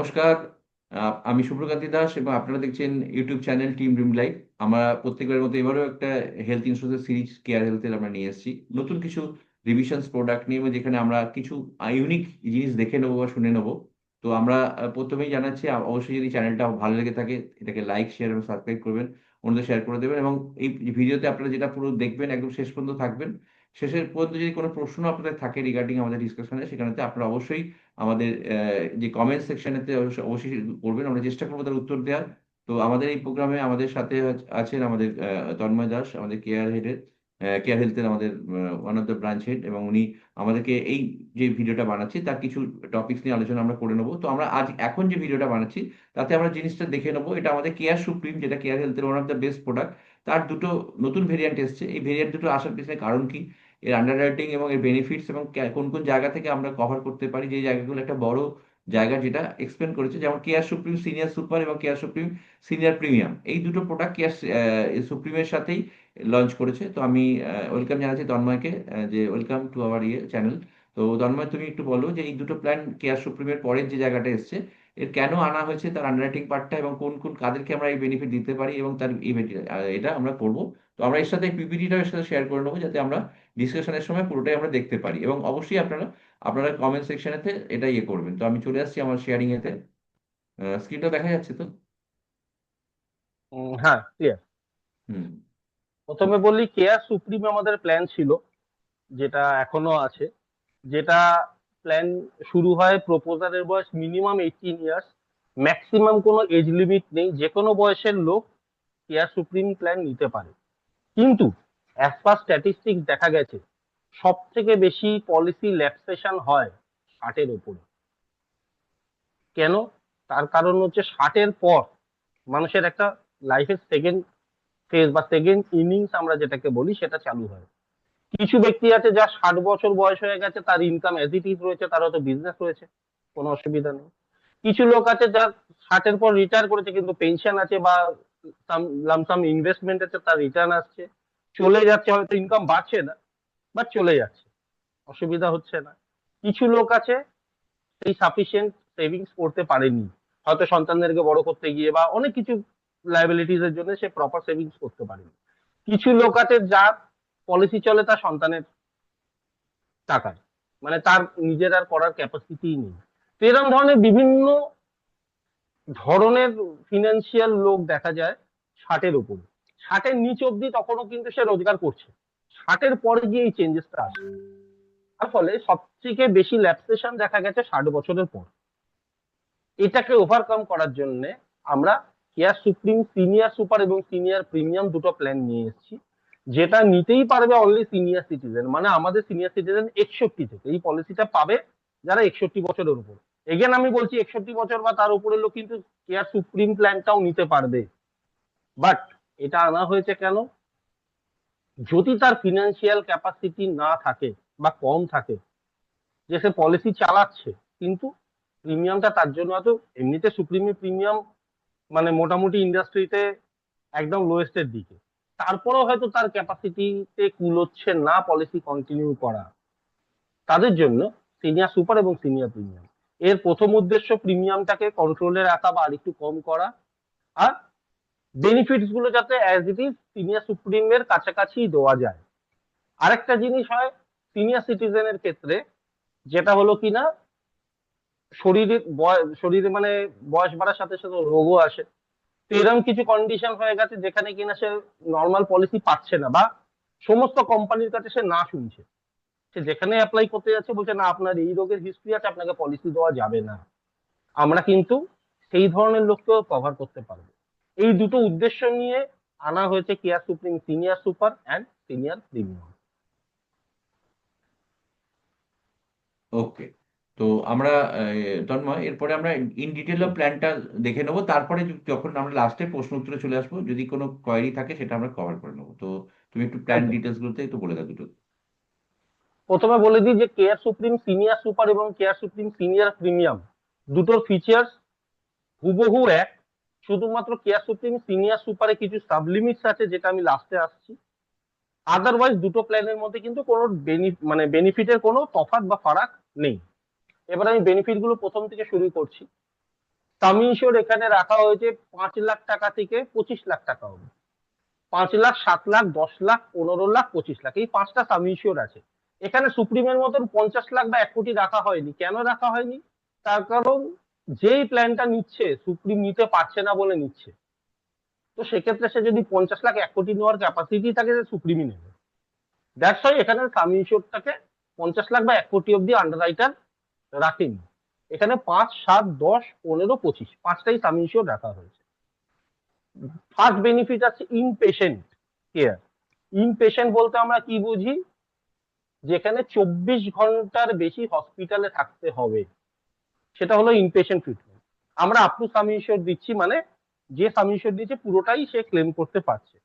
নমস্কার। আমি শুভ্রকান্তি দাস এবং আপনারা দেখছেন YouTube channel team dream life. আমরা প্রত্যেকবারের মতো এবারেও একটা হেলথ ইন্স্যুরেন্স সিরিজ কেয়ার হেলথের আমরা নিয়ে এসেছি নতুন কিছু রিভিশনস প্রোডাক্ট নিয়ে, এবং যেখানে আমরা কিছু ইউনিক জিনিস দেখে নেবো বা শুনে নেবো। তো আমরা প্রথমেই জানাচ্ছি, অবশ্যই যদি চ্যানেলটা ভালো লেগে থাকে এটাকে লাইক, শেয়ার এবং সাবস্ক্রাইব করবেন, অন্যদের শেয়ার করে দেবেন। এবং এই ভিডিওতে আপনারা যেটা পুরো দেখবেন একদম শেষ পর্যন্ত থাকবেন। শেষের পর্যন্ত যদি কোনো প্রশ্ন আপনাদের থাকে রিগার্ডিং আমাদের ডিসকাশনে, সেখানেতে আপনারা অবশ্যই আমাদের যে কমেন্ট সেকশনেতে অবশ্যই করবেন, আমরা চেষ্টা করবো তার উত্তর দেওয়ার। তো আমাদের এই প্রোগ্রামে আমাদের সাথে আছেন আমাদের তন্ময় দাস, আমাদের কেয়ার হেডের, কেয়ার হেলথের আমাদের one of the branch head, এবং উনি আমাদেরকে এই যে ভিডিওটা বানাচ্ছি তার কিছু টপিকস নিয়ে আলোচনা আমরা করে নেবো। তো আমরা আজ এখন যে ভিডিওটা বানাচ্ছি তাতে আমরা জিনিসটা দেখে নেবো, এটা আমাদের কেয়ার সুপ্রিম, যেটা কেয়ার হেলথের one of the best product. তার দুটো নতুন ভেরিয়েন্ট এসছে। এই ভেরিয়েন্ট দুটো আসার পিছনে কারণ কি, এর আন্ডার রাইটিং এবং এর বেনিফিটস, এবং কোন কোন জায়গা থেকে আমরা কভার করতে পারি, যে জায়গাগুলো একটা বড় জায়গা যেটা এক্সপ্লেন করেছে, যেমন কেয়ার সুপ্রিম সিনিয়র সুপার এবং কেয়ার সুপ্রিম সিনিয়র প্রিমিয়াম, এই দুটো প্রোডাক্ট কেয়ার সুপ্রিমের সাথেই লঞ্চ করেছে। তো আমি ওয়েলকাম জানাচ্ছি তন্ময়কে, যে ওয়েলকাম টু আওয়ার চ্যানেল। তো তন্ময়, তুমি একটু বলো যে এই দুটো প্ল্যান কেয়ার সুপ্রিমের পরের যে জায়গাটা এসছে, এর কেন আনা হয়েছে, তার আন্ডাররাইটিং পার্টটা, এবং কোন কোন কাদেরকে আমরা এই বেনিফিট দিতে পারি, এবং তার এটা আমরা করব। তো আমরা এর সাথে পিপিটিটাও এর সাথে শেয়ার করে নেবো, যাতে আমরা ডিসকাশনের সময় পুরোটাই আমরা দেখতে পারি। এবং অবশ্যই আপনারা আপনারা কমেন্ট সেকশনেতে এটা করবেন। তো আমি চলে আসছি আমার শেয়ারিং এতে। স্ক্রিনটা দেখা যাচ্ছে তো? হ্যাঁ, ক্লিয়ার। হুম। প্রথমে বললি কেয়া সুপ্রিম আমাদের প্ল্যান ছিল, যেটা এখনো আছে। যেটা প্ল্যান শুরু হয়, প্রপোজারের বয়স মিনিমাম 18 ইয়ার্স, ম্যাক্সিমাম কোনো এজ লিমিট নেই, যে কোনো বয়সের লোক কেয়া সুপ্রিম প্ল্যান নিতে পারে। কিন্তু অ্যাজ পার স্ট্যাটিস্টিক্স দেখা গেছে সব থেকে বেশি পলিসি ল্যাপসেশন হয় 60-এর উপরে। কেন? তার কারণ হচ্ছে 60-এর পর মানুষের একটা লাইফের সেকেন্ড ফেজ বা সেকেন্ড ইনিংস আমরা যেটাকে বলি সেটা চালু হয়। কিছু ব্যক্তি আছে যার 60 বছর বয়স হয়ে গেছে, তার ইনকাম অ্যাজ ইট ইজ রয়েছে, তার হয়তো বিজনেস রয়েছে, কোনো অসুবিধা নেই। কিছু লোক আছে যার 60-এর পর রিটায়ার করেছে কিন্তু পেনশন আছে বা লামসাম ইনভেস্টমেন্ট আছে, তার রিটার্ন আসছে, চলে যাচ্ছে, হয়তো ইনকাম বাড়ছে না বাট চলে যাচ্ছে, অসুবিধা হচ্ছে না। কিছু লোক আছে সেই সাফিসিয়েন্ট সেভিংস করতে পারেনি, হয়তো সন্তানদেরকে বড় করতে গিয়ে বা অনেক কিছু লাইবিলিটিস এর জন্য সে প্রপার সেভিংস করতে পারেনি। কিছু লোক আছে যার পলিসি চলে তার সন্তানের টাকায়, মানে তার নিজের আর করার ক্যাপাসিটি নেই। তো এরকম ধরনের বিভিন্ন ধরনের ফিনান্সিয়াল লোক দেখা যায় 60-এর উপরে। 60-এর নিচ অব্দি তখনও কিন্তু সে রোজগার করছে, 60-এর পরে গিয়ে এই চেঞ্জেসটা আসে। তার ফলে সবথেকে বেশি ল্যাপসেশন দেখা গেছে 60 বছরের পর। এটাকে ওভারকাম করার জন্য আমরা কেয়ার সুপ্রিম সিনিয়র সুপার এবং সিনিয়র প্রিমিয়াম দুটো প্ল্যান নিয়ে এসেছি, যেটা নিতেই পারবে অনলি সিনিয়র সিটিজেন, মানে আমাদের সিনিয়র সিটিজেন 61 থেকে এই পলিসিটা পাবে, যারা 61 বছরের উপর। এগেন আমি বলছি 61 বছর বা তার উপরের লোক কিন্তু কেয়ার সুপ্রিম প্ল্যানটাও নিতে পারবে। বাট এটা আনা হয়েছে কেন? যদি তার ফিনান্সিয়াল ক্যাপাসিটি না থাকে বা কম থাকে, যে সে পলিসি চালাচ্ছে কিন্তু প্রিমিয়ামটা তার জন্য হয়তো এমনিতে সুপ্রিমের প্রিমিয়াম মানে মোটামুটি ইন্ডাস্ট্রিতে একদম লোয়েস্টের দিকে, তারপরেও হয়তো তার ক্যাপাসিটিতে কুলোচ্ছে না পলিসি কন্টিনিউ করা, তাদের জন্য সিনিয়র সুপার এবং সিনিয়র প্রিমিয়াম। এর প্রথম উদ্দেশ্য প্রিমিয়ামটাকে কন্ট্রোলে রাখা বা আরেকটু কম করা, আর বেনিফিটস গুলো যাতে অ্যাজ ইট ইজ সিনিয়র সুপ্রিমের কাছাকাছি দেওয়া যায়। আরেকটা জিনিস হয় সিনিয়র সিটিজেনের ক্ষেত্রে, যেটা হলো কিনা শরীরে মানে বয়স বাড়ার সাথে সাথে রোগও আসে। তো এরকম কিছু কন্ডিশন হয়ে গেছে যেখানে কিনা সে নর্মাল পলিসি পাচ্ছে না, বা সমস্ত কোম্পানির কাছে সে না শুনছে, সে যেখানে অ্যাপ্লাই করতে যাচ্ছে বলছে না আপনার এই রোগের হিস্ট্রি আছে, আপনাকে পলিসি দেওয়া যাবে না। আমরা কিন্তু সেই ধরনের লোককেও কভার করতে পারবো। এই দুটো উদ্দেশ্য নিয়ে আনা হয়েছে care supreme senior super and senior premium. Okay. তো আমরা তন্ময়, এরপরে আমরা ইন ডিটেল প্ল্যানটা দেখে নেবো, তারপরে যখন আমরা লাস্টে প্রশ্ন উত্তরে চলে আসবো, যদি কোনো কোয়েরি থাকে সেটা আমরা কভার করে নেবো। তো তুমি একটু প্ল্যান একদম। ডিটেলস গুলোতে একটু বলে দাও দুটো। প্রথমে বলে দিই যে কেয়ার সুপ্রিম সিনিয়র সুপার এবং কেয়ার সুপ্রিম সিনিয়র প্রিমিয়াম দুটোর ফিচার্স হুবহু এক। শুধুমাত্র কেয়ার সুপ্রিম সিনিয়র সুপারে কিছু সাবলিমিটস আছে, যেটা আমি লাস্টে আসছি। আদারওয়াইজ দুটো প্ল্যানের মধ্যে কিন্তু কোনো মানে বেনিফিটের কোনো তফাৎ বা ফারাক নেই। এবার আমি বেনিফিট গুলো প্রথম থেকে শুরু করছি। সাম ইনশিওর এখানে রাখা হয়েছে 5 লাখ টাকা থেকে 25 লাখ টাকা অবধি। 5 লাখ, 7 লাখ, 10 লাখ, 15 লাখ, 25 লাখ, এই 5টা সাম ইনশিওর আছে। এখানে সুপ্রিমের মতন 50 লাখ বা 1 কোটি রাখা হয়নি। কেন রাখা হয়নি? তার কারণ যেই প্ল্যানটা নিচ্ছে সুপ্রিম নিতে পারছে না বলে নিচ্ছে। তো সেক্ষেত্রে সে যদি 50 লাখ 1 কোটি নেওয়ার ক্যাপাসিটি থাকে, সে সুপ্রিমই নেবে। দ্যাটস ওয়াই এখানে সাম ইনশিওরটাকে 50 লাখ বা 1 কোটি অব্দি আন্ডাররাইটার রাখেনি। এখানে 5, 7, 10, 15, 25 5টাই সাম ইনশিওর রাখা হয়েছে। ফার্স্ট বেনিফিট আছে ইনপেশেন্ট কেয়ার। ইনপেশেন্ট বলতে আমরা কি বুঝি? যেখানে 24 ঘন্টার বেশি হসপিটালে থাকতে হবে, সেটা হলো ইনপেশেন্ট ট্রিটমেন্ট। আমরা আপ টু সাম ইনশিওর দিচ্ছি, মানে যে সাম ইনশিওর দিচ্ছে পুরোটাই সে ক্লেম করতে পারছে।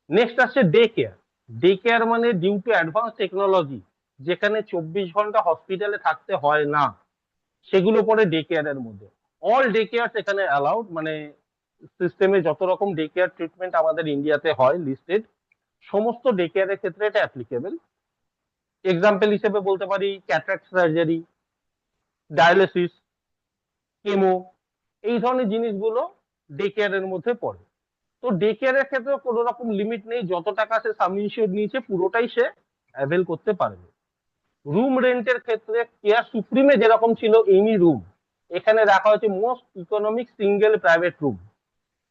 নেক্সট আসছে ডে কেয়ার। ডে কেয়ার মানে ডিউ টু অ্যাডভান্স টেকনোলজি, যেখানে 24 ঘন্টা হসপিটালে থাকতে হয় না, সেগুলো পরে ডে কেয়ারের মধ্যে। অল ডে কেয়ার এখানে অ্যালাউড, মানে সিস্টেমে যত রকম ডে কেয়ার ট্রিটমেন্ট আমাদের ইন্ডিয়াতে হয় লিস্টেড, সমস্ত ডে কেয়ারের ক্ষেত্রে এটা অ্যাপ্লিকেবল। এক্সাম্পল হিসেবে বলতে পারি ক্যাটারাক্ট সার্জারি, ডায়ালিসিস, কেমো, এই ধরনের জিনিসগুলো ডে কেয়ারের মধ্যে পড়ে। তো ডে কেয়ারের ক্ষেত্রে কোনো রকম লিমিট নেই, যত টাকা সে সাম ইনশিওর নিয়েছে পুরোটাই সে অ্যাভেল করতে পারবে। রুম রেন্টের ক্ষেত্রে কেয়ার সুপ্রিমে যেরকম ছিল এনি রুম, এখানে রাখা হয়েছে most economic single private room.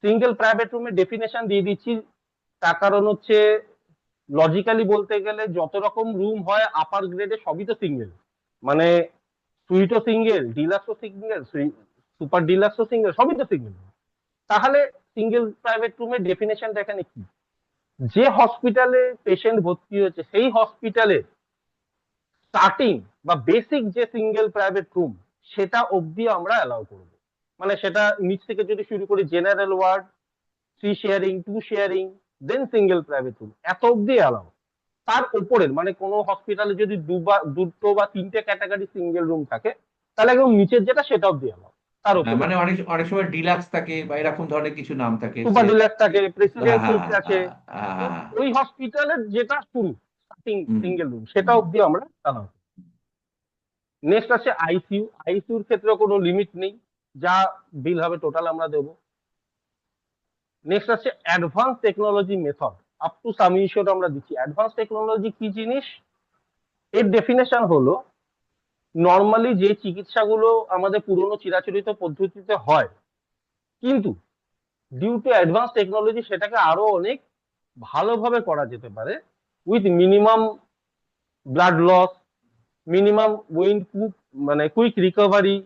Single private রুমের ডেফিনেশন দিয়ে দিচ্ছি, তার কারণ হচ্ছে লজিক্যালি বলতে গেলে যত রকম রুম হয় আপার গ্রেডে সবই তো সিঙ্গেল, মানে সুইটও সিঙ্গেল, ডিলাক্সও সিঙ্গেল, সুপার ডিলাক্সও সিঙ্গেল, সবই তো সিঙ্গেল। তাহলে সিঙ্গেল প্রাইভেট রুমের ডেফিনেশনটা এখানে কি? যে হসপিটালে পেশেন্ট ভর্তি হয়েছে সেই হসপিটালে স্টার্টিং বা বেসিক যে সিঙ্গেল প্রাইভেট রুম, সেটা অবধি আমরা অ্যালাউ করবো। মানে সেটা নিচ থেকে যদি শুরু করি, জেনারেল ওয়ার্ড, 3 শেয়ারিং, 2 শেয়ারিং, দেন সিঙ্গেল প্রাইভেট রুম, এত অবধি অ্যালাউ। তার উপরের মানে কোনো হসপিটালে যদি দুটো বা 3টে ক্যাটাগরি সিঙ্গেল রুম থাকে, তাহলে একদম নিচের যেটা সেটা অবধি অ্যালাউ, তার উপরে মানে অনেক অনেক সময় ডিলাক্স থাকে বা এরকম ধরনের কিছু নাম থাকে সুপার যে ডিলাক্স থাকে, হ্যাঁ প্রেসিডেন্ট হ্যাঁ সুইট আছে। হ্যাঁ তো হ্যাঁ হ্যাঁ, ওই হসপিটালের যেটা শুরু স্টার্টিং হুম, সিঙ্গেল রুম, সেটা অবধি আমরা অ্যালাউ। নেক্সট আছে আইসিইউ। আইসিইউর ক্ষেত্রে কোনো লিমিট নেই, যা বিল হবে টোটাল আমরা দেবো। নেক্সট আছে advance technology method. Up to some ensure আমরা দিচ্ছি। অ্যাডভান্স টেকনোলজি কি জিনিস? এর ডেফিনেশন হলো নর্মালি যে চিকিৎসাগুলো আমাদের পুরনো চিরাচরিত পদ্ধতিতে হয়, কিন্তু ডিউ টু অ্যাডভান্স টেকনোলজি সেটাকে আরো অনেক ভালোভাবে করা যেতে পারে, with minimum blood loss, minimum wound মানে কুইক রিকভারি,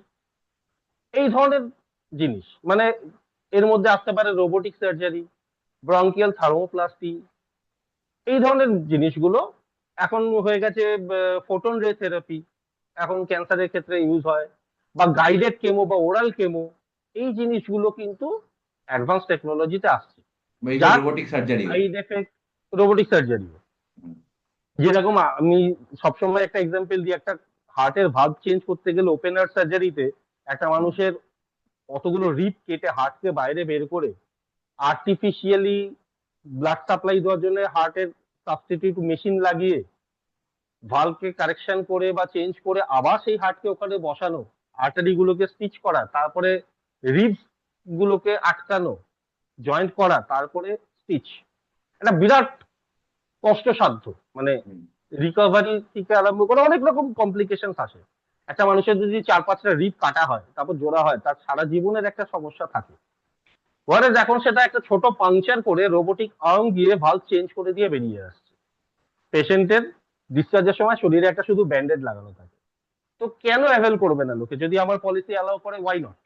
এই ধরনের জিনিস। মানে এর মধ্যে আসতে পারে রোবোটিক সার্জারি, ব্রঙ্কিয়াল থার্মোপ্লাস্টি, এই ধরনের জিনিসগুলো। এখন হয়ে গেছে ফোটন রে থেরাপি, এখন ক্যান্সারের ক্ষেত্রে ইউজ হয়, বা গাইডেড কেমো বা ওরাল কেমো, এই জিনিসগুলো কিন্তু অ্যাডভান্স টেকনোলজিতে আসছে, এইগুলো যার robotic surgery. Side effect robotic surgery. যেরকম আমি সবসময় একটা এক্সাম্পল দিই, একটা হার্টের ভালভ চেঞ্জ করতে গেলে ওপেন হার্ট সার্জারিতে একটা মানুষের অতগুলো রিপ কেটে হার্টকে বাইরে বের করে আর্টিফিশিয়ালি ব্লাড সাপ্লাই দেওয়ার জন্য হার্টের সাবস্টিটিউট মেশিন লাগিয়ে ভালভকে কারেকশন করে বা চেঞ্জ করে আবার সেই হার্টকে ওখানে বসানো, আর্টারি গুলোকে স্টিচ করা, তারপরে রিবস গুলোকে আটকানো, জয়েন্ট করা, তারপরে স্টিচ, এটা বিরাট কষ্টসাধ্য। মানে রিকভারি থেকে আরম্ভ করে অনেক রকম কমপ্লিকেশন আসে। একটা মানুষের যদি 4-5টা রিপ কাটা হয় তারপর জোড়া হয়, তার সারা জীবনের একটা সমস্যা থাকে। পরে এখন সেটা একটা ছোট পাংচার করে রোবোটিক আর্ম দিয়ে ভালভ চেঞ্জ করে দিয়ে বেরিয়ে আসছে। পেশেন্টের ডিসচার্জের সময় শরীরে একটা শুধু ব্যান্ডেড লাগানো থাকে। তো কেন অ্যাভেল করবে না লোকে? যদি আমার পলিসি অ্যালাউ করে, ওয়াই নট?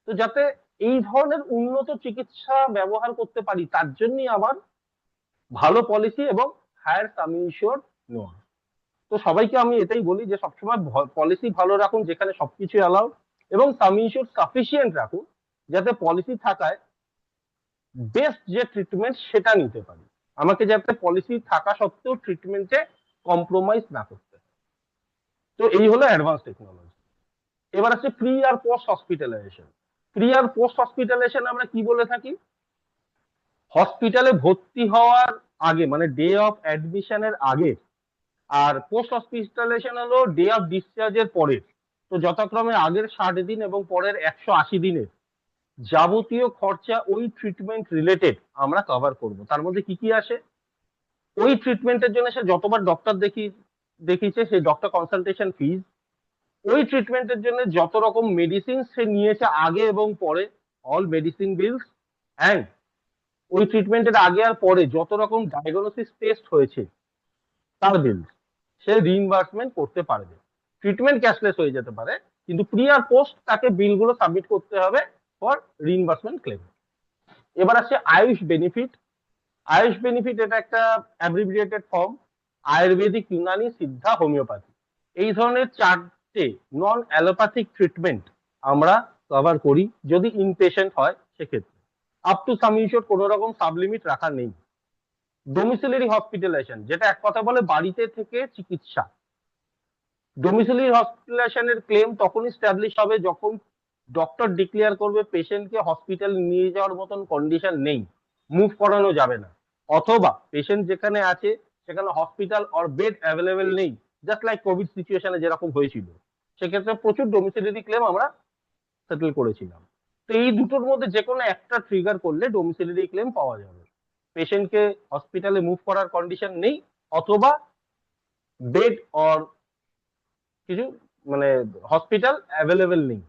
তো যাতে এই ধরনের উন্নত চিকিৎসা ব্যবহার করতে পারি, তার জন্যই আমার ভালো পলিসি এবং হায়ার সাম ইনশিওর নেওয়া। তো সবাইকে আমি এটাই বলি যে সবসময় পলিসি ভালো রাখুন, যেখানে সবকিছু অ্যালাউ, এবং সাম ইনশিওর সাফিসিয়েন্ট রাখুন, যাতে পলিসি থাকায় বেস্ট যে ট্রিটমেন্ট সেটা নিতে পারি। আমাকে যাতে পলিসি থাকা সত্ত্বেও ট্রিটমেন্টে কম্প্রোমাইজ না করতে হয়। তো এই হলো অ্যাডভান্স টেকনোলজি। এবার আছে প্রি আর পোস্ট হসপিটালাইজেশন। প্রি আর পোস্ট হসপিটালাইজেশন আমরা কি বলে থাকি? হসপিটালে ভর্তি হওয়ার আগে, মানে ডে অফ অ্যাডমিশনের আগে, আর পোস্ট হসপিটালাইজেশন হলো ডে অফ ডিসচার্জের পরে। তো যথাক্রমে আগের 60 দিন এবং পরের 180 দিনের যাবতীয় খরচা ওই ট্রিটমেন্ট রিলেটেড আমরা কভার করব। তার মধ্যে কি কি আসে? ওই ট্রিটমেন্টের জন্য সে যতবার ডক্টর দেখিয়েছে সেই ডক্টর কনসালটেশন ফিজ, ওই ট্রিটমেন্টের জন্য যত রকম মেডিসিন সে নিয়েছে আগে এবং পরে, অল মেডিসিন বিলস, অ্যান্ড ওই ট্রিটমেন্টের আগে আর পরে যত রকম ডায়াগনোসিস টেস্ট হয়েছে তার বিল সে রিইম্বার্সমেন্ট করতে পারবে। ট্রিটমেন্ট ক্যাশলেস হয়ে যেতে পারে, কিন্তু প্রি আর পোস্ট তাকে বিলগুলো সাবমিট করতে হবে ফর রিইম্বার্সমেন্ট ক্লেম। এবার আসছে আয়ুষ বেনিফিট। আয়ুষ বেনিফিট এটা একটা অ্যাব্রিভিয়েটেড ফর্ম, আয়ুর্বেদিক, ইউনানি, সিদ্ধা, হোমিওপ্যাথি। এই ধরনের চারটে নন অ্যালোপ্যাথিক ট্রিটমেন্ট আমরা কভার করি যদি ইনপেশেন্ট হয় সেক্ষেত্রে। আপ টু সাম ইনশোর কোনো রকম সাবলিমিট রাখা নেই। ডোমিসিলারি হসপিটালাইজেশন, যেটা এক কথা বলে বাড়িতে থেকে চিকিৎসা। ডোমিসিলারি হসপিটালাইজেশনের ক্লেম তখনই স্ট্যাবলিশ হবে যখন ডক্টর ডিক্লেয়ার করবে পেশেন্টকে হসপিটাল নিয়ে যাওয়ার মতন কন্ডিশন নেই, মুভ করানো যাবে না, অথবা পেশেন্ট যেখানে আছে সেখানে হসপিটাল অর বেড অ্যাভেলেবেল নেই, জাস্ট লাইক কোভিড সিচুয়েশনে যেরকম হয়েছিল। সেক্ষেত্রে প্রচুর ডোমিসিলারি ক্লেম আমরা সেটেল করেছিলাম। তো এই দুটোর মধ্যে যে কোনো একটা ট্রিগার করলে ডোমিসিলারি ক্লেম পাওয়া যাবে। পেশেন্টকে হসপিটালে মুভ করার কন্ডিশন নেই, অথবা বেড অর কিছু মানে হসপিটাল অ্যাভেলেবেল নেই।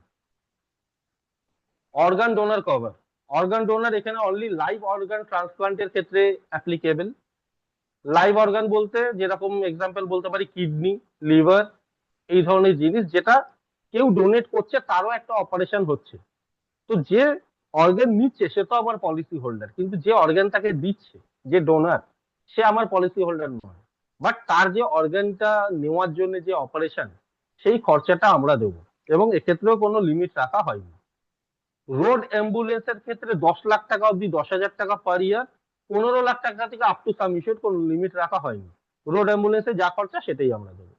Organ donor cover. Organ donor এখানে অনলি লাইভ অর্গান ট্রান্সপ্লান্টের ক্ষেত্রে অ্যাপ্লিকেবল। লাইভ অর্গান বলতে যেরকম এক্সাম্পল বলতে পারি কিডনি, লিভার, এই ধরনের জিনিস যেটা কেউ ডোনেট করছে তারও একটা অপারেশন হচ্ছে। তো যে অর্গান নিচ্ছে সে তো আমার পলিসি হোল্ডার, কিন্তু যে অর্গান তাকে দিচ্ছে, যে ডোনার, সে আমার পলিসি হোল্ডার নয়। বাট তার যে অর্গানটা নেওয়ার জন্য যে অপারেশন, সেই খরচাটা আমরা দেবো, এবং এক্ষেত্রেও কোনো লিমিট রাখা হয়নি। রোড অ্যাম্বুলেন্সের ক্ষেত্রে 10 লাখ টাকা অব্দি, 10,000 টাকা পার ইয়ার, 15 লাখ টাকা থেকে আপ টু সাম ইনশিওর কোনো লিমিট রাখা হয়নি। রোড অ্যাম্বুলেন্সে যা খরচা সেটাই আমরা দেবো।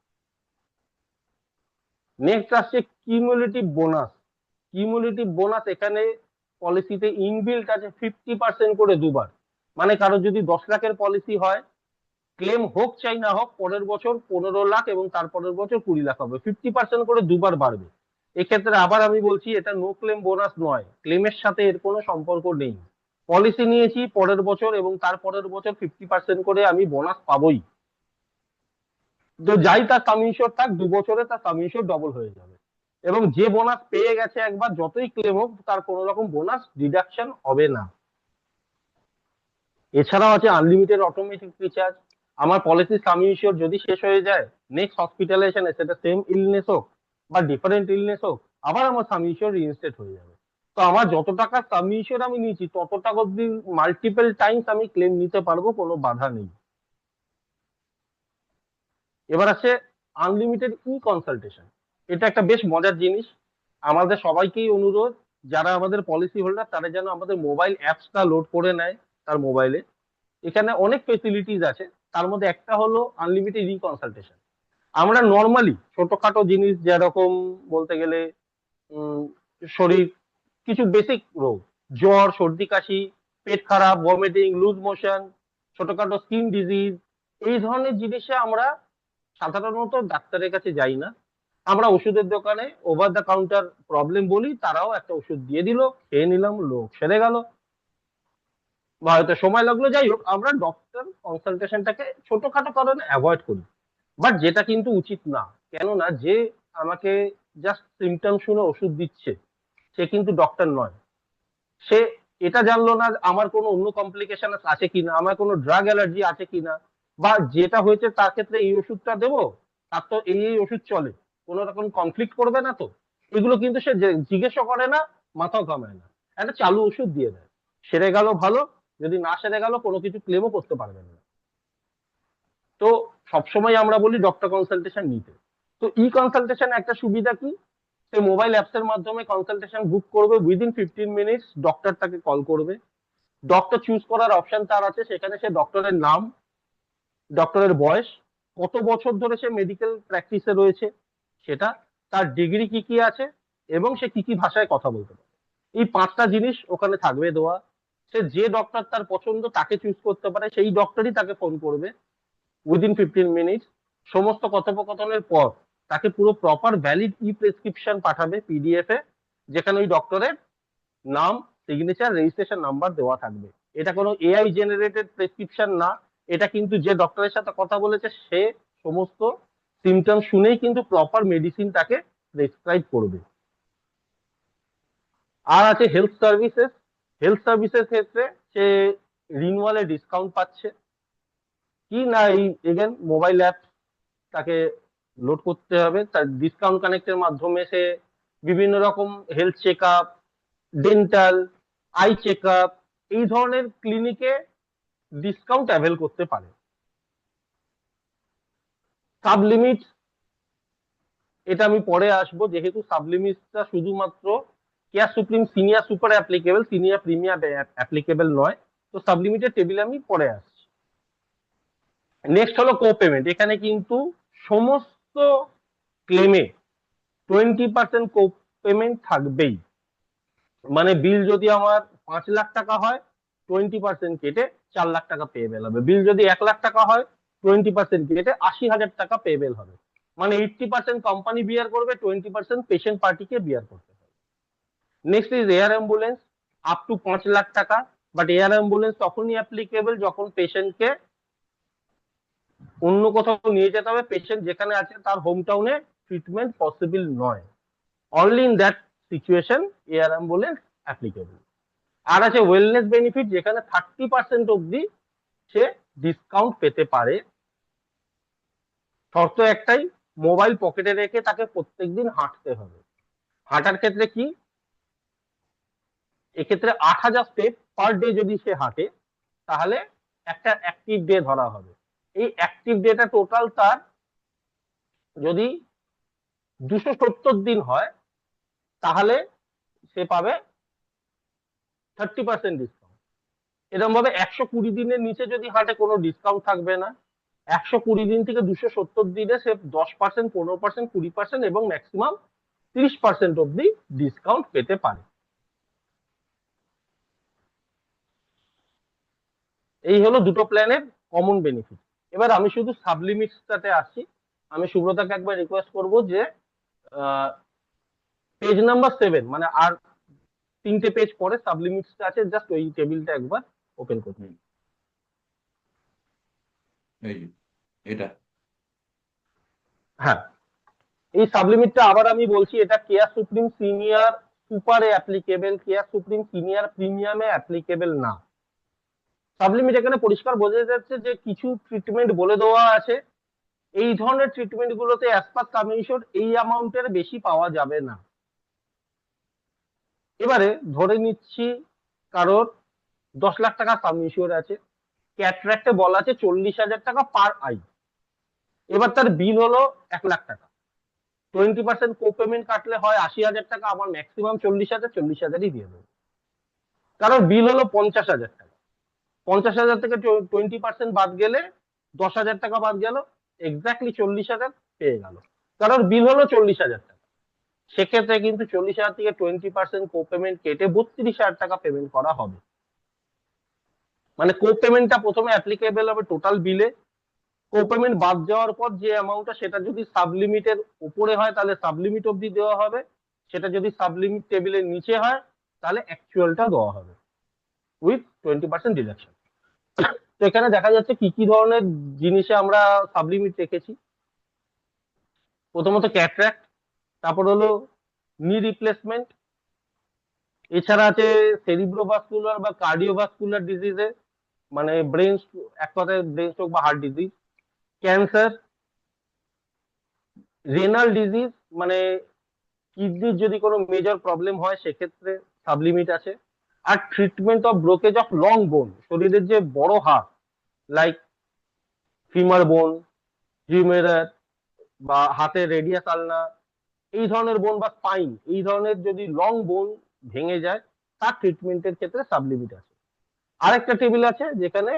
নেক্সট আসছে কিউমুলেটিভ বোনাস। কিউমুলেটিভ বোনাস এখানে পলিসিতে ইনবিল্ট আছে 50% করে দুবার। মানে কারো যদি 10 লাখের পলিসি হয়, ক্লেম হোক চাই না হোক, পরের বছর 15 লাখ এবং তারপরের বছর 20 লাখ হবে, 50% করে দুবার বাড়বে। এক্ষেত্রে আবার আমি বলছি এটা নো ক্লেম বোনাস নয়, ক্লেমের সাথে এর কোনো সম্পর্ক নেই। পলিসি নিয়েছি, পরের বছর এবং তারপরের বছর 50% করে আমি বোনাস পাবোই। তো যাই তার সাম ইনশিওর থাক, 2 বছরে তার সাম ইনশিওর ডবল হয়ে যাবে। এবং যে বোনাস পেয়ে গেছে একবার, যতই ক্লেম হোক তার কোনো রকম বোনাস ডিডাকশন হবে না। এছাড়াও আছে আনলিমিটেড অটোমেটিক রিচার্জ। আমার পলিসি সাম ইনশিওর যদি শেষ হয়ে যায়, নেক্সট হসপিটালাইজেশনে, সেটা সেম ইলনেস হোক বা ডিফারেন্ট ইলনেস হোক, আবার আমার সাম ইনশিওর রিইনস্টেট হয়ে যাবে। তো আমার যত টাকা সাম ইনশিওর আমি নিয়েছি তত টাকা অব্দি মাল্টিপল টাইমস আমি ক্লেম নিতে পারবো, কোনো বাধা নেই। এবার আছে আনলিমিটেড ই কনসালটেশন। এটা একটা বেশ মজার জিনিস। আমাদের সবাইকেই অনুরোধ, যারা আমাদের পলিসি হোল্ডার তারা যেন আমাদের মোবাইল অ্যাপসটা লোড করে নেয় তার মোবাইলে। এখানে অনেক ফেসিলিটিস আছে, তার মধ্যে একটা হলো আনলিমিটেড ই কনসালটেশন। আমরা নর্মালি ছোটখাটো জিনিস যেরকম বলতে গেলে উম, শরীর কিছু বেসিক রোগ, জ্বর, সর্দি, কাশি, পেট খারাপ, ভমিটিং, লুজ মোশন, ছোটখাটো স্কিন ডিজিজ, এই ধরনের জিনিসে আমরা সাধারণত ডাক্তারের কাছে যাই না। আমরা ওষুধের দোকানে ওভার দ্য কাউন্টার প্রবলেম বলি, তারাও একটা ওষুধ দিয়ে দিল, খেয়ে নিলাম, লোক সেরে গেল, বা হয়তো সময় লাগলো। যাই হোক, আমরা ডক্টর কনসালটেশনটাকে ছোটখাটো কারণে অ্যাভয়েড করি। বাট যেটা কিন্তু উচিত না, কেননা যে আমাকে জাস্ট সিমটম শুনে ওষুধ দিচ্ছে সে কিন্তু ডক্টর নয়। সে এটা জানলো না আমার কোনো অন্য কমপ্লিকেশন আছে কিনা, আমার কোনো ড্রাগ অ্যালার্জি আছে কিনা, বা যেটা হয়েছে তার ক্ষেত্রে এই ওষুধটা দেবো, তার তো এই ওষুধ চলে, কোনো রকম কনফ্লিক্ট করবে না তো। এগুলো কিন্তু সে জিজ্ঞেসও করে না, মাথাও ঘামায় না, একটা চালু ওষুধ দিয়ে দেয়, সেরে গেল ভালো, যদি না সেরে গেল কোনো কিছু ক্লেমও করতে পারবেন না। তো সবসময় আমরা বলি ডক্টর কনসালটেশন নিতে। তো ই কনসালটেশন একটা সুবিধা কি, সে মোবাইল অ্যাপস এর মাধ্যমে কনসালটেশন বুক করবে, উইদিন 15 মিনিটস ডক্টর তাকে কল করবে। ডক্টর চুজ করার অপশন তার আছে, সেখানে সে ডক্টরের নাম, ডক্টরের বয়স, কত বছর ধরে সে মেডিকেল প্র্যাকটিসে রয়েছে সেটা, তার ডিগ্রি কি কি আছে, এবং সে কি কি ভাষায় কথা বলতে পারে, এই 5টা জিনিস ওখানে থাকবে দেওয়া। সে যে ডক্টর তার পছন্দ তাকে চুজ করতে পারে, সেই ডক্টরই তাকে ফোন করবে উইদিন 15 মিনিটস। সমস্ত কথোপকথনের পর তাকে পুরো প্রপার ভ্যালিড ই প্রেসক্রিপশন পাঠাবে পিডিএফ এ, যেখানে ওই ডক্টরের নাম, সিগনেচার, রেজিস্ট্রেশন নাম্বার দেওয়া থাকবে। এটা কোনো এআই জেনারেটেড প্রেসক্রিপশন না, এটা কিন্তু যে ডক্টরের সাথে কথা বলেছে সে সমস্ত সিমটম শুনেই কিন্তু প্রপার মেডিসিন তাকে প্রেসক্রাইব করবে। আর আছে হেলথ সার্ভিসেস। হেলথ সার্ভিসের ক্ষেত্রে সে রিনওয়ালে ডিসকাউন্ট পাচ্ছে কি না, এই এগেন মোবাইল অ্যাপ তাকে লোড করতে হবে, তার ডিসকাউন্ট কানেক্টের মাধ্যমে সে বিভিন্ন রকম health check up, dental, eye check up, এই ধরনের ক্লিনিকে ডিসকাউন্ট অ্যাভেল করতে পারে। সাবলিমিট, এটা আমি পরে আসবো, যেহেতু সাবলিমিটটা শুধুমাত্র care supreme senior super applicable, senior premium applicable নয়, তো সাবলিমিটের টেবিলে আমি পরে আসছি। নেক্সট হলো কো পেমেন্ট। এখানে কিন্তু সমস্ত ক্লেমে 20% কো পেমেন্ট থাকবেই। মানে বিল যদি আমার 5 লাখ টাকা হয়, 20% কেটে 4 লাখ টাকা পেয়েবেল হবে। বিল যদি 1 লাখ টাকা হয়, 20% কেটে 80,000 টাকা পেয়েবেল হবে। মানে 80% কোম্পানি বিয়ার করবে, 20% পেশেন্ট পার্টিকে বিয়ার করতে হবে। Next is air ambulance, up to 5 lakh টাকা। বাট এয়ার অ্যাম্বুলেন্স তখনই অ্যাপ্লিকেবল যখন পেশেন্টকে অন্য কোথাও নিয়ে যেতে হবে, পেশেন্ট যেখানে আছে তার হোম টাউনে ট্রিটমেন্ট পসিবল নয়। Only in that situation air ambulance applicable. আর আছে ওয়েলনেস বেনিফিট, যেখানে 30% অব্দি সে ডিসকাউন্ট পেতে পারে। শর্ত একটাই, মোবাইল পকেটে রেখে তাকে প্রত্যেকদিন হাঁটতে হবে। হাঁটার ক্ষেত্রে কি, এক্ষেত্রে 8,000 স্টেপ পার ডে যদি সে হাঁটে, তাহলে একটা অ্যাক্টিভ ডে ধরা হবে। এই অ্যাক্টিভ ডেটা টোটাল তার যদি 270 দিন হয়, তাহলে সে পাবে 30% ডিসকাউন্ট। এরকম ভাবে 120 দিনের নিচে যদি হাঁটে কোনো ডিসকাউন্ট থাকবে না। 120 দিন থেকে 270 দিনে সে 10%, 15%, 20% এবং ম্যাক্সিমাম 30% অব্দি ডিসকাউন্ট পেতে পারে। এই হলো দুটো প্ল্যানের কমন বেনিফিট। এবার আমি শুধু সাবলিমিটসটাতে আসি। আমি সুব্রতাকে একবার রিকোয়েস্ট করব যে পেজ নাম্বার 7, মানে আর 3টে পেজ পরে সাবলিমিটসটা আছে, জাস্ট ওই টেবিলটা একবার ওপেন করতে। এই যে এটা। হ্যাঁ, এই সাবলিমিটটা আবার আমি বলছি, এটা কেয়ার সুপ্রিম সিনিয়র সুপারে অ্যাপ্লিকেবল, কেয়ার সুপ্রিম সিনিয়র প্রিমিয়ামে অ্যাপ্লিকেবল না। সাবলিমিট এখানে পরিষ্কার বোঝা যাচ্ছে যে কিছু ট্রিটমেন্ট বলে দেওয়া আছে, এই ধরনের ট্রিটমেন্ট গুলোতে অ্যাজ পার কমিশন এই অ্যামাউন্টের বেশি পাওয়া যাবে না। এবারে ধরে নিচ্ছি কারোর 10 লাখ টাকা সাবমিশন আছে, ক্যাটরাক্টে বলা আছে 40,000 টাকা পার আই। এবার তার বিল হলো 1 লাখ টাকা, 20% কো পেমেন্ট কাটলে হয় 80,000 টাকা, আমার ম্যাক্সিমাম 40,000, 40,000ই দিয়ে দেবো। কারোর বিল হলো 50,000 টাকা, 50,000 থেকে 20% বাদ গেলে 10,000 টাকা বাদ গেল, এক্স্যাক্টলি 40,000 পেয়ে গেল। কারোর বিল হলো 40,000 টাকা, সেক্ষেত্রে কিন্তু 40,000 থেকে 20% কো পেমেন্ট কেটে 32,000 টাকা পেমেন্ট করা হবে। মানে কো পেমেন্টটা প্রথমে অ্যাপ্লিকেবল হবে টোটাল বিলে, কো পেমেন্ট বাদ যাওয়ার পর যে অ্যামাউন্টটা, সেটা যদি সাবলিমিটের উপরে হয় তাহলে সাবলিমিট অবধি দেওয়া হবে, সেটা যদি সাবলিমিট টেবিলের নিচে হয় তাহলে অ্যাকচুয়ালটা দেওয়া হবে উইথ 20% ডিডাকশন। তো এখানে দেখা যাচ্ছে কি কি ধরনের জিনিসে আমরা সাবলিমিট রেখেছি। প্রথমত ক্যাটরাক্ট, তারপর হলো নি রিপ্লেসমেন্ট, এছাড়া আছে সেরিব্রোভাস্কুলার বা কার্ডিওভাস্কুলার ডিজিজে, মানে ব্রেন, এক কথায় ব্রেন স্ট্রোক বা heart disease, cancer, renal disease, মানে কিডনির যদি কোনো মেজর প্রবলেম হয় সেক্ষেত্রে সাবলিমিট আছে। আর ট্রিটমেন্ট অফ ব্রোকেজ অফ লং বোন, শরীরের যে বড় হাড় লাইক ফিমার বোন, হিউমেরার বা হাতের রেডিয়াস আলনা, এই ধরনের বোন বা স্পাইন, এই ধরনের যদি লং বোন ভেঙে যায়, তার ট্রিটমেন্টের ক্ষেত্রে সাবলিমিট আছে। আরেকটা টেবিল আছে যেখানে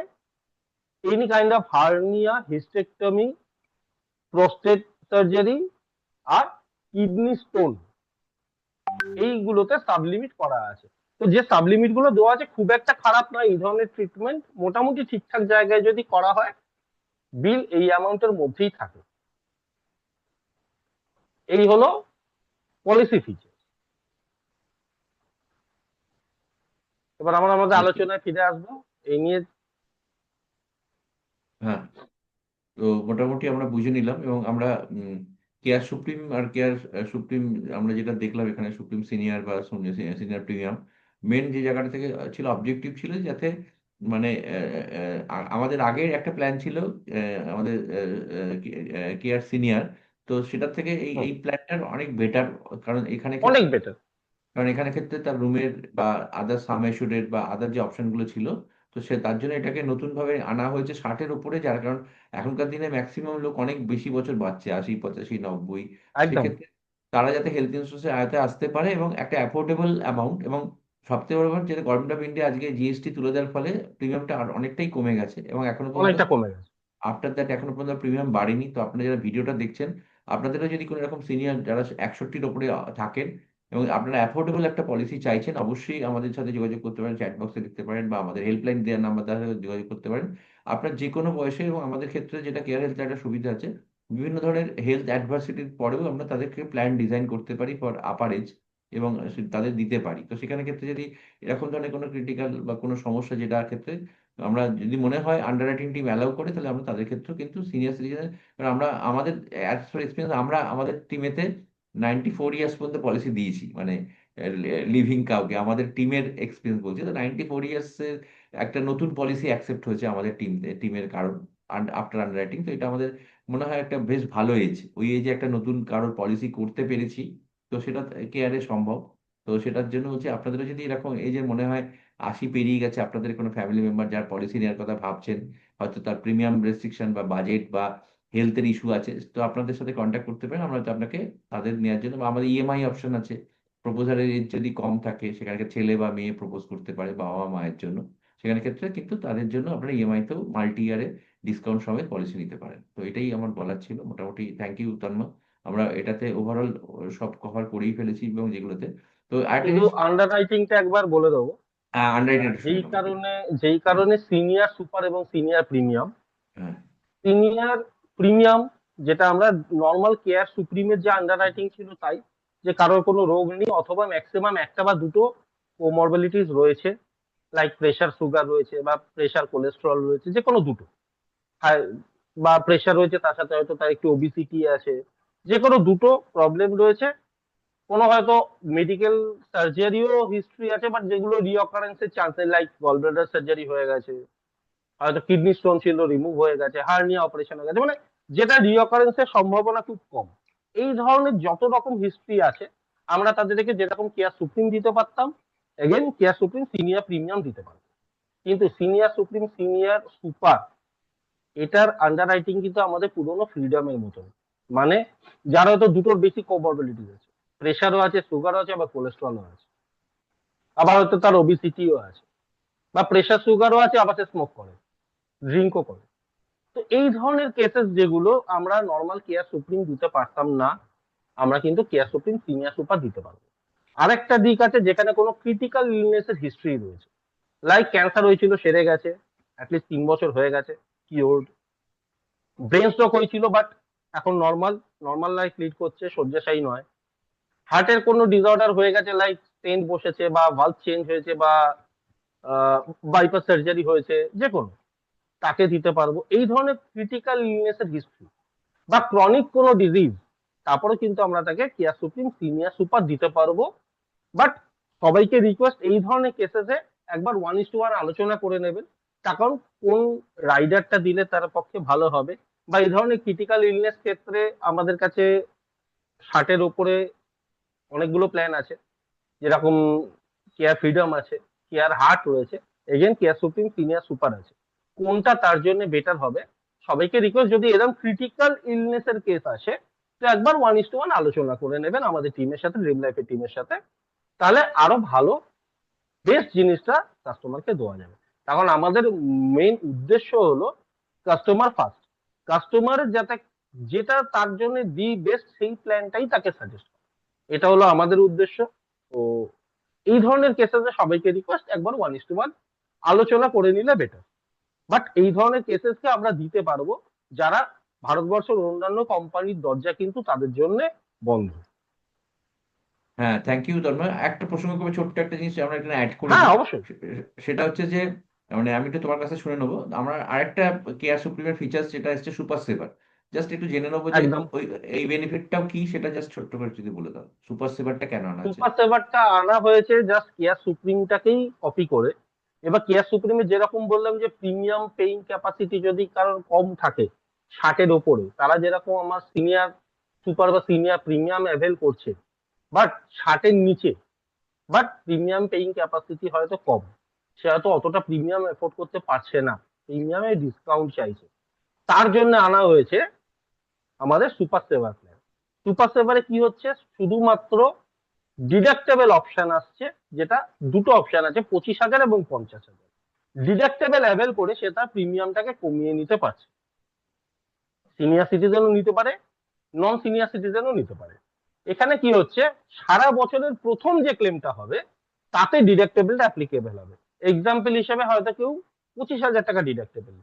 any kind of hernia, hysterectomy, prostate surgery আর কিডনি স্টোন, এইগুলোতে সাবলিমিট করা আছে। তো যে সাবলিমিট গুলো দেওয়া আছে খুব একটা খারাপ নয়, এই ধরনের ট্রিটমেন্ট মোটামুটি ঠিকঠাক জায়গায় যদি করা হয় বিল এই অ্যামাউন্টের মধ্যেই থাকে। এই হলো পলিসি ফিচার। এবার আমরা আমাদের আচ্ছা। আলোচনায় ফিরে আসবো এই নিয়ে। হ্যাঁ, তো মোটামুটি আমরা বুঝে নিলাম এবং আমরা কেয়ার সুপ্রিম আর কেয়ার সুপ্রিম, আমরা যেটা দেখলাম এখানে সুপ্রিম সিনিয়র বা সিনিয়র প্রিমিয়াম, মেন যে জায়গাটা থেকে ছিল অবজেক্টিভ ছিল যাতে মানে আমাদের আগের একটা প্ল্যান ছিল আমাদের কেয়ার সিনিয়র, তো সেটার থেকে এই হুম, এই প্ল্যানটার অনেক বেটার। কারণ এখানে অনেক ক্ষেত্রে বেটার। কারণ এখানে ক্ষেত্রে তার রুমের বা আদার সাম অ্যাসুরেড বা আদার যে অপশনগুলো ছিল, তো সে তার জন্য এটাকে নতুনভাবে আনা হয়েছে 60-এর উপরে, যার কারণ এখনকার দিনে ম্যাক্সিমাম লোক অনেক বেশি বছর বাঁচছে, 80, 85, 90। একদম। সেক্ষেত্রে তারা যাতে হেলথ ইন্স্যুরেন্সের আয়তায় আসতে পারে এবং একটা অ্যাফোর্ডেবল অ্যামাউন্ট, এবং সবথেকে বড় ব্যাপার যেটা গভর্নমেন্ট অফ ইন্ডিয়া আজকে জিএসটি তুলে দেওয়ার ফলে প্রিমিয়ামটা আর অনেকটাই কমে গেছে এবং এখনো পর্যন্ত অনেকটা কমে গেছে। আফটার দ্যাট এখনো পর্যন্ত প্রিমিয়াম বাড়েনি। তো আপনারা যারা ভিডিওটা দেখছেন, আপনাদেরও যদি কোনো রকম সিনিয়র যারা 61-র উপরে থাকেন এবং আপনারা অ্যাফোর্ডেবল একটা পলিসি চাইছেন, অবশ্যই আমাদের সাথে যোগাযোগ করতে পারেন, চ্যাট বক্সে লিখতে পারেন বা আমাদের হেল্পলাইন দেওয়ার নাম্বার দ্বারা যোগাযোগ করতে পারেন। আপনার যে কোনো বয়সে, এবং আমাদের ক্ষেত্রে যেটা কেয়ার হেলথের একটা সুবিধা আছে, বিভিন্ন ধরনের হেলথ অ্যাডভার্সিটির পরেও আমরা তাদেরকে প্ল্যান ডিজাইন করতে পারি ফর আপার এজ এবং তাদের দিতে পারি। তো সেখানে ক্ষেত্রে যদি এরকম ধরনের কোনো ক্রিটিক্যাল বা কোনো সমস্যা যেটার ক্ষেত্রে আমরা যদি মনে হয় আন্ডার রাইটিং টিম অ্যালাউ করে, তাহলে আমরা তাদের ক্ষেত্রেও কিন্তু সিনিয়র সিটিজেন, আমরা আমাদের অ্যাজ পার এক্সপিরিয়েন্স আমরা আমাদের টিমেতে 94 ইয়ার্স পর্যন্ত পলিসি দিয়েছি, মানে লিভিং কাউকে, আমাদের টিমের এক্সপিরিয়েন্স বলছি, তো 94 ইয়ার্স এর একটা নতুন পলিসি অ্যাকসেপ্ট হয়েছে আমাদের টিমের কারণ আফটার আন্ডার রাইটিং। তো এটা আমাদের মনে হয় একটা বেশ ভালো এজ, ওই এজে একটা নতুন কারোর পলিসি করতে পেরেছি, তো সেটা কেয়ারে সম্ভব। তো সেটার জন্য হচ্ছে আপনাদেরও যদি এরকম এই যে মনে হয় 80 পেরিয়ে গেছে, আপনাদের কোনো ফ্যামিলি মেম্বার যার পলিসি নেওয়ার কথা ভাবছেন, হয়তো তার প্রিমিয়াম রেস্ট্রিকশন বা বাজেট বা হেলথের ইস্যু আছে, তো আপনাদের সাথে কন্ট্যাক্ট করতে পারেন, আমরা হয়তো আপনাকে তাদের নেওয়ার জন্য, বা আমাদের ইএমআই অপশন আছে। প্রপোজালের এজ যদি কম থাকে, সেখানে ছেলে বা মেয়ে প্রপোজ করতে পারে বাবা মা মায়ের জন্য, সেখানে ক্ষেত্রে কিন্তু তাদের জন্য আপনারা ইএমআই তেও মাল্টি ইয়ারে ডিসকাউন্ট সমেত পলিসি নিতে পারেন। তো এটাই আমার বলার ছিল মোটামুটি। থ্যাংক ইউ তন্ময়, আমরা এটাতে ওভারঅল সব কভার করেই ফেলেছি এবং যেগুলোতে, তো আরেকটা শুধু জিনিস আন্ডার রাইটিংটা একবার বলে দেবো। আন্ডাররাইটেড শুনে যেই নেবো। কারণে যেই কারণে সিনিয়র সুপার এবং সিনিয়র প্রিমিয়াম, হ্যাঁ। সিনিয়র প্রিমিয়াম যেটা আমরা নর্মাল কেয়ার সুপ্রিমের যে আন্ডার রাইটিং ছিল তাই, যে কারোর কোনো রোগ নেই অথবা ম্যাক্সিমাম একটা বা দুটো কোমরবিলিটিস রয়েছে, লাইক প্রেশার সুগার রয়েছে বা প্রেশার কোলেস্টেরল রয়েছে, যে কোনো দুটো, বা প্রেশার রয়েছে তার সাথে হয়তো তার একটু ওবিসিটি আছে, যে কোনো দুটো প্রবলেম রয়েছে, কোনো হয়তো মেডিকেল সার্জারিও হিস্ট্রি আছে, বাট যেগুলো রিঅকারেন্সের চান্স নেই, লাইক গলব্লাডার সার্জারি হয়ে গেছে, হয়তো কিডনি স্টোন ছিল রিমুভ হয়ে গেছে, হার্নিয়া অপারেশন হয়ে গেছে, মানে যেটা রিঅকারেন্সের সম্ভাবনা খুব কম, এই ধরনের যত রকম হিস্ট্রি আছে আমরা তাদেরকে যেরকম কেয়ার সুপ্রিম দিতে পারতাম, again care supreme senior premium দিতে পারতাম। কিন্তু সিনিয়র সুপ্রিম সিনিয়র সুপার এটার আন্ডার রাইটিং কিন্তু আমাদের পুরোনো ফ্রিডমের মতন, মানে যার হয়তো দুটোর বেশি কোমরবিলিটি আছে, প্রেশারও আছে, সুগারও আছে, আবার কোলেস্ট্রলও আছে, আবার হয়তো তার ওবিসিটিও আছে, বা প্রেশার সুগারও আছে, আবার সে স্মোক করে, ড্রিঙ্কও করে। তো এই ধরনের কেসেস যেগুলো আমরা নর্মাল কেয়ার সুপ্রিম দিতে পারতাম না, আমরা কিন্তু কেয়ার সুপ্রিম সিনিয়র সুপার দিতে পারবো। আরেকটা দিক আছে যেখানে কোনো ক্রিটিক্যাল ইলনেসের হিস্ট্রি রয়েছে, লাইক ক্যান্সার হয়েছিল সেরে গেছে, অ্যাটলিস্ট 3 বছর হয়ে গেছে, কিওর্ড, ব্রেন স্ট্রোক হয়েছিল বাট এখন নর্মাল, নর্মাল লাইফ লিড করছে, শয্যাশায়ী নয়, হার্টের কোনো ডিসঅর্ডার হয়ে গেছে, লাইক স্টেন্ট বসেছে বা ভালভ চেঞ্জ হয়েছে বা বাইপাস সার্জারি হয়েছে, যে কোনো, তাকে দিতে পারবো। এই ধরনের ক্রিটিক্যাল ইলনেসের হিস্ট্রি বা ক্রনিক কোনো ডিজিজ, তারপরে কিন্তু আমরা তাকে কেয়ার সুপ্রিম সিনিয়র সুপার দিতে পারবো। বাট সবাইকে রিকোয়েস্ট এই ধরনের কেসেসে একবার 1:1 আলোচনা করে নেবেন, তার কারণ কোন রাইডারটা দিলে তার পক্ষে ভালো হবে। বা এই ধরনের ক্রিটিক্যাল ইলনেস ক্ষেত্রে আমাদের কাছে 60-এর ওপরে অনেকগুলো প্ল্যান আছে, যেরকম কেয়ার ফ্রিডম আছে, কেয়ার হার্ট রয়েছে, again care supreme senior super আছে, কোনটা তার জন্য বেটার হবে। সবাইকে রিকোয়েস্ট যদি এরকম ক্রিটিক্যাল ইলনেসের কেস আসে, তো একবার 1:1 আলোচনা করে নেবেন আমাদের টিমের সাথে, ড্রিম লাইফের টিমের সাথে, তাহলে আরো ভালো বেস্ট জিনিসটা কাস্টমারকে দেওয়া যাবে। কারণ আমাদের মেইন উদ্দেশ্য হলো কাস্টমার ফার্স্ট, কাস্টমার যাতে যেটা তার জন্য দি বেস্ট সেই প্ল্যানটাই তাকে সাজেস্ট, এটা হলো আমাদের উদ্দেশ্য। তো এই ধরনের কেসেসে সবাইকে রিকোয়েস্ট একবার 1:1 আলোচনা করে নিলে বেটার। বাট এই ধরনের কেসেসকে আমরা দিতে পারবো যারা ভারতবর্ষের অন্যান্য কোম্পানির দরজা কিন্তু তাদের জন্য বন্ধ। হ্যাঁ, থ্যাংক ইউ তন্ময়। একটা প্রসঙ্গ করে ছোট্ট একটা জিনিস আমরা এখানে অ্যাড করে হ্যাঁ দিই। অবশ্যই। সেটা হচ্ছে যে মানে আমি একটু তোমার কাছে শুনে নেবো, আমরা আরেকটা কেয়ার সুপ্রিমের ফিচার্স যেটা এসছে সুপার সেভার, জাস্ট একটু জেনে নেবো যে একদম। ওই এই বেনিফিটটাও কি, সেটা জাস্ট ছোট্ট করে যদি বলে দাও, সুপার সেভারটা কেন আনা হয়েছে। সুপার সেভারটা আনা হয়েছে জাস্ট কেয়ার সুপ্রিমটাকেই কপি করে। এবার কেয়ার সুপ্রিমে যেরকম বললাম যে প্রিমিয়াম পেইং ক্যাপাসিটি যদি কারোর কম থাকে 60-এর ওপরে, তারা যেরকম আমার সিনিয়র সুপার বা সিনিয়র প্রিমিয়াম অ্যাভেল করছে, বাট 60-এর নিচে, বাট প্রিমিয়াম পেইং ক্যাপাসিটি হয়তো কম, সে হয়তো অতটা প্রিমিয়াম এফোর্ড করতে পারছে না, প্রিমিয়ামে ডিসকাউন্ট চাইছে, তার জন্য আনা হয়েছে আমাদের সুপার সেভার প্ল্যান। সুপার সেভারে কি হচ্ছে, শুধুমাত্র ডিডাক্টেবল অপশন আসছে, যেটা দুটো অপশন আছে, 25,000 এবং 50,000। ডিডাক্টেবল অ্যাভেল করে সে তার প্রিমিয়ামটাকে কমিয়ে নিতে পারছে। সিনিয়র সিটিজেনও নিতে পারে, নন সিনিয়র সিটিজেনও নিতে পারে। এখানে কি হচ্ছে, সারা বছরের প্রথম যে ক্লেমটা হবে তাতে ডিডাক্টেবলটা অ্যাপ্লিকেবল হবে। এক্সাম্পল হিসেবে হয়তো কেউ 25,000 টাকা ডিডাক্টেবল,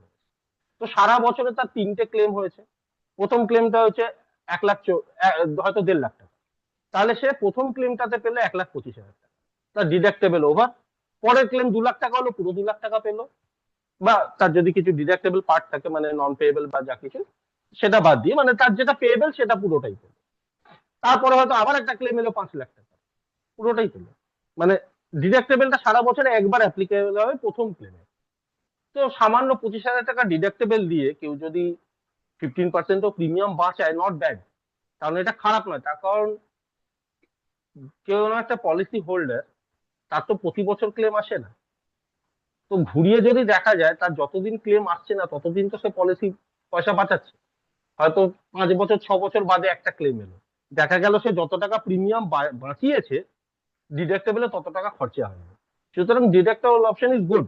তো সারা বছরে তার 3টে ক্লেম হয়েছে। প্রথম ক্লেমটা হচ্ছে 1 লাখ, হয়তো 1.5 লাখ টাকা, তাহলে সে প্রথম ক্লেমটাতে পেলো 1,25,000 টাকা, তার ডিডাক্টেবল ওভার। পরের ক্লেম 2 লাখ টাকা হলো, পুরো 2 লাখ টাকা পেলো, বা তার যদি কিছু ডিডাক্টেবল পার্ট থাকে মানে নন পেয়েবল বা যা কিছু, সেটা বাদ দিয়ে মানে তার যেটা পেয়েবল সেটা পুরোটাই পেলো। তারপরে হয়তো আবার একটা ক্লেম এলো 5 লাখ টাকা, পুরোটাই পেলো। মানে ডিডাক্টেবলটা সারা বছরে একবার অ্যাপ্লিকেবল হবে প্রথম ক্লেমে। তো সামান্য 25,000 টাকা ডিডাক্টেবল দিয়ে কেউ যদি 15%ও প্রিমিয়াম বাঁচায়, নট ব্যাড, কারণ এটা খারাপ নয়। তার কারণ কেউ একটা পলিসি হোল্ডার, তার তো প্রতি বছর ক্লেম আসে না। তো ঘুরিয়ে যদি দেখা যায় তার যতদিন ক্লেম আসছে না ততদিন তো সে পলিসি পয়সা বাঁচাচ্ছে। হয়তো 5 বছর 6 বছর বাদে একটা ক্লেম এলো, দেখা গেল সে যত টাকা প্রিমিয়াম বাঁচিয়েছে ডিডাক্টেবলে তত টাকা খরচা হয়নি। সুতরাং ডিডাক্টেবল অপশন ইজ গুড।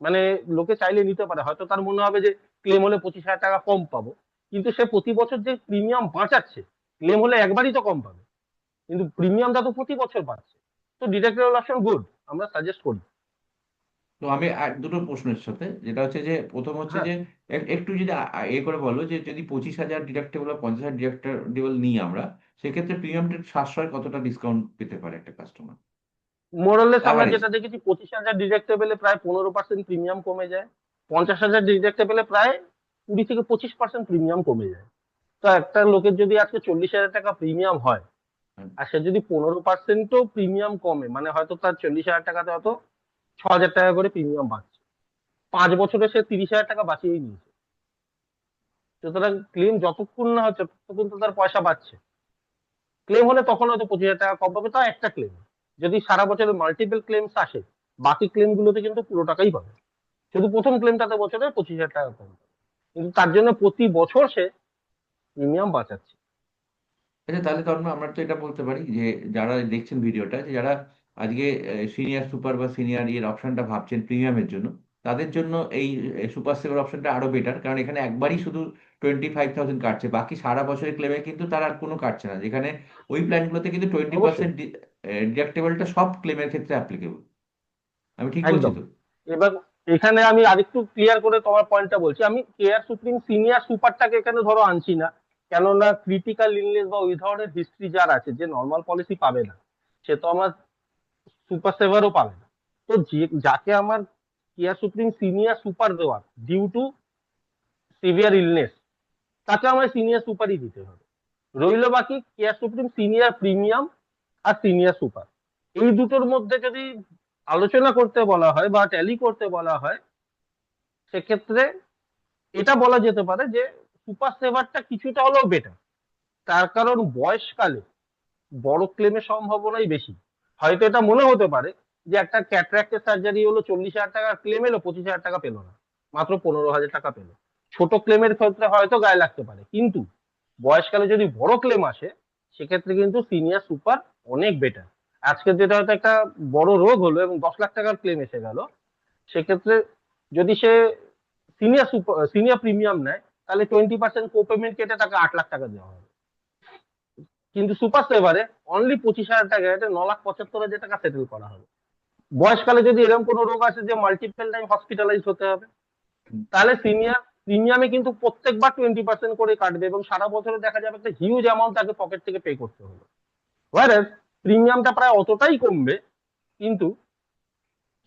মানে লোকে চাইলে নিতে পারে, হয়তো তার মনে হবে যে ক্লেম হলে 25,000 টাকা কম পাবো, কিন্তু সে প্রতি বছর যে প্রিমিয়াম বাঁচাচ্ছে, ক্লেম হলে একবারই তো কম পাবে, কিন্তু প্রিমিয়ামটা তো প্রতি বছর বাড়ছে। তো ডিডাক্টেবল অপশন গুড, আমরা সাজেস্ট করি। তো আমি আর দুটো প্রশ্নের সাথে, যেটা হচ্ছে যে প্রথম হচ্ছে হ্যাঁ, যে একটু যদি এ করে বলো যে যদি 25,000 ডিডাক্টেবল বা 50,000 ডিডাক্টেবল নিই আমরা, সেক্ষেত্রে প্রিমিয়ামটা সাশ্রয় কতটা ডিসকাউন্ট পেতে পারে একটা কাস্টমার, মোরলেস আমরা অ্যাভারেজ? যেটা দেখেছি 25,000 ডিডাক্টেবলে প্রায় 15% প্রিমিয়াম কমে যায়, 50,000 ডিডাক্টেবলে প্রায় 20 থেকে 25% প্রিমিয়াম কমে যায়। তো একটা লোকের যদি আজকে 40,000 টাকা প্রিমিয়াম হয়, আর সে যদি 15%ও প্রিমিয়াম কমে, মানে হয়তো তার 40,000 টাকাতে হয়তো 6,000 টাকা করে প্রিমিয়াম বাঁচছে, 5 বছরে সে 30,000 টাকা বাঁচিয়েই নিয়েছে। সুতরাং ক্লেম যতক্ষণ না হচ্ছে ততক্ষণ তো তার পয়সা বাঁচছে। ক্লেম হলে তখন হয়তো 25,000 টাকা কম পাবে, তাও একটা ক্লেম। যদি সারা বছরে মাল্টিপল ক্লেমস আসে, বাকি ক্লেম গুলোতে কিন্তু পুরো টাকাই পাবে, শুধু প্রথম ক্লেমটাতে বছরে 25,000 টাকা কম পাবে, কিন্তু তার জন্য প্রতি বছর সে প্রিমিয়াম বাঁচাচ্ছে। আচ্ছা, তাহলে তন্ময় আমরা তো এটা বলতে পারি যে যারা দেখছেন ভিডিওটা, যে যারা আজকে সিনিয়র সুপার বা সিনিয়র ইয়ের অপশনটা ভাবছেন প্রিমিয়ামের জন্য, তাদের জন্য এই সুপার সেভার অপশনটা আরো বেটার, কারণ এখানে একবারই শুধু 25,000 কাটছে, বাকি সারা বছরের ক্লেমে কিন্তু তার আর কোনো কাটছে না, যেখানে ওই প্ল্যানগুলোতে কিন্তু টোয়েন্টি অবশ্যই। পার্সেন্ট ডিডাক্টেবলটা সব ক্লেমের ক্ষেত্রে অ্যাপ্লিকেবল। আমি ঠিক বলছি একদম। তো? এবার এখানে আমি আরেকটু ক্লিয়ার করে তোমার পয়েন্টটা বলছি। আমি কেয়ার সুপ্রিম সিনিয়র সুপারটাকে এখানে ধরো আনছি না, কেননা ক্রিটিক্যাল ইলনেস বা ওই ধরনের হিস্ট্রি যার আছে, যে নর্মাল পলিসি পাবে না, সে তো আমার সুপার সেভারও পাবে না। তো যে যাকে আমার কেয়ার সুপ্রিম সিনিয়র সুপার দেওয়ার ডিউ টু সিভিয়ার ইলনেস, তাকে আমার সিনিয়র সুপারই দিতে হবে। রইল বাকি কেয়ার সুপ্রিম সিনিয়র প্রিমিয়াম আর সিনিয়র সুপার, এই দুটোর মধ্যে যদি আলোচনা করতে বলা হয় বা ট্যালি করতে বলা হয়, সেক্ষেত্রে এটা বলা যেতে পারে যে সুপার সেভারটা কিছুটা হলেও বেটার। তার কারণ বয়সকালে বড় ক্লেমের সম্ভাবনাই বেশি। হয়তো এটা মনে হতে পারে যে একটা ক্যাটরাক্টের সার্জারি হলো 40,000 টাকার ক্লেম এলো, 25,000 টাকা পেলো না, মাত্র 15,000 টাকা পেলো। ছোট ক্লেমের ক্ষেত্রে হয়তো গায়ে লাগতে পারে, কিন্তু বয়সকালে যদি বড় ক্লেম আসে, সেক্ষেত্রে কিন্তু সিনিয়র সুপার অনেক বেটার। আজকে যেটা হয়তো একটা বড় রোগ হলো এবং 10 লাখ টাকার ক্লেম এসে গেল, সেক্ষেত্রে যদি সে সিনিয়র প্রিমিয়াম নেয়, তাহলে 20% কো পেমেন্ট কেটে তাকে 8 লাখ টাকা দেওয়া হবে। কিন্তু সুপার সেভারে অনলি 25,000 টাকা এটা 9,75,000 টাকা সেটেল করা হবে। বয়সকালে যদি এরকম কোনো রোগ আছে যে মাল্টিপল টাইম হসপিটালাইজ হতে হবে, তাহলে সিনিয়র প্রিমিয়ামে কিন্তু প্রত্যেকবার 20% করে কাটবে এবং সারা বছরে দেখা যাবে একটা হিউজ অ্যামাউন্ট তাকে পকেট থেকে পে করতে হবে। প্রিমিয়ামটা প্রায় অতটাই কমবে, কিন্তু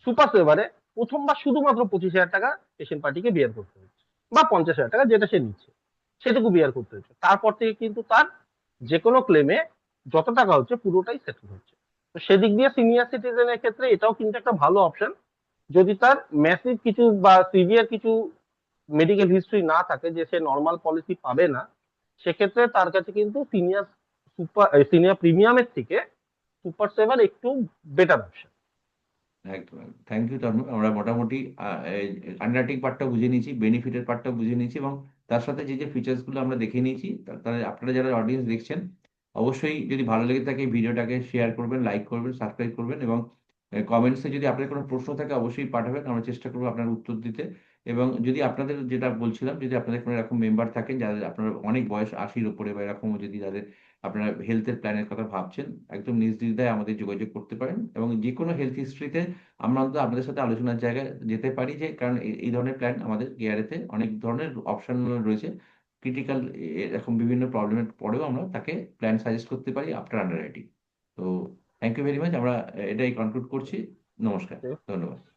সুপার সেভারে প্রথমবার শুধুমাত্র 25,000 টাকা পেশেন্ট পার্টিকে বিয়ার করতে হচ্ছে, বা 50,000 টাকা যেটা সে নিচ্ছে সেটুকু বিয়ার করতে হচ্ছে। তারপর থেকে কিন্তু তার যে কোনো ক্লেমে যত টাকা হচ্ছে পুরোটাই সেটেল হচ্ছে। তো সেদিক দিয়ে সিনিয়র সিটিজেনের ক্ষেত্রে এটাও কিন্তু একটা ভালো অপশন। যদি তার ম্যাসিভ কিছু বা সিভিয়ার কিছু মেডিকেল হিস্ট্রি না থাকে যে সে নর্মাল পলিসি পাবে না, সেক্ষেত্রে তার কাছে কিন্তু সিনিয়র প্রিমিয়ামের থেকে সুপার সেভার একটু বেটার অপশন। একদম একদম। Thank you Tanmoy. আমরা মোটামুটি আন্ডারটেকিং পার্টটা বুঝে নিয়েছি, বেনিফিটের পার্টটা বুঝে নিয়েছি, এবং তার সাথে যে যে ফিচার্স গুলো আমরা দেখে নিয়েছি, তাহলে আপনারা যারা অডিয়েন্স দেখছেন, অবশ্যই যদি ভালো লেগে থাকে ভিডিওটাকে শেয়ার করবেন, লাইক করবেন, সাবস্ক্রাইব করবেন, এবং কমেন্টসে যদি আপনাদের কোনো প্রশ্ন থাকে অবশ্যই পাঠাবেন, আমরা চেষ্টা করবো আপনার উত্তর দিতে। এবং যদি আপনাদের, যেটা বলছিলাম, যদি আপনাদের কোনো এরকম মেম্বার থাকেন যাদের আপনার অনেক বয়স 80-র উপরে, বা এরকম যদি যাদের আপনারা হেলথের প্ল্যানের কথা ভাবছেন, একদম নির্দ্বিধায় আমাদের যোগাযোগ করতে পারেন। এবং যে কোনো হেলথ হিস্ট্রিতে আমরা অন্তত আপনাদের সাথে আলোচনার জায়গায় যেতে পারি, যে কারণ এই ধরনের প্ল্যান আমাদের কেয়ারেতে অনেক ধরনের অপশন রয়েছে। ক্রিটিক্যাল এরকম বিভিন্ন প্রবলেমের পরেও আমরা তাকে প্ল্যান সাজেস্ট করতে পারি আফটার আন্ডার রাইটিং। তো থ্যাংক ইউ ভেরি মাচ। আমরা এটাই কনক্লুড করছি। নমস্কার। ধন্যবাদ।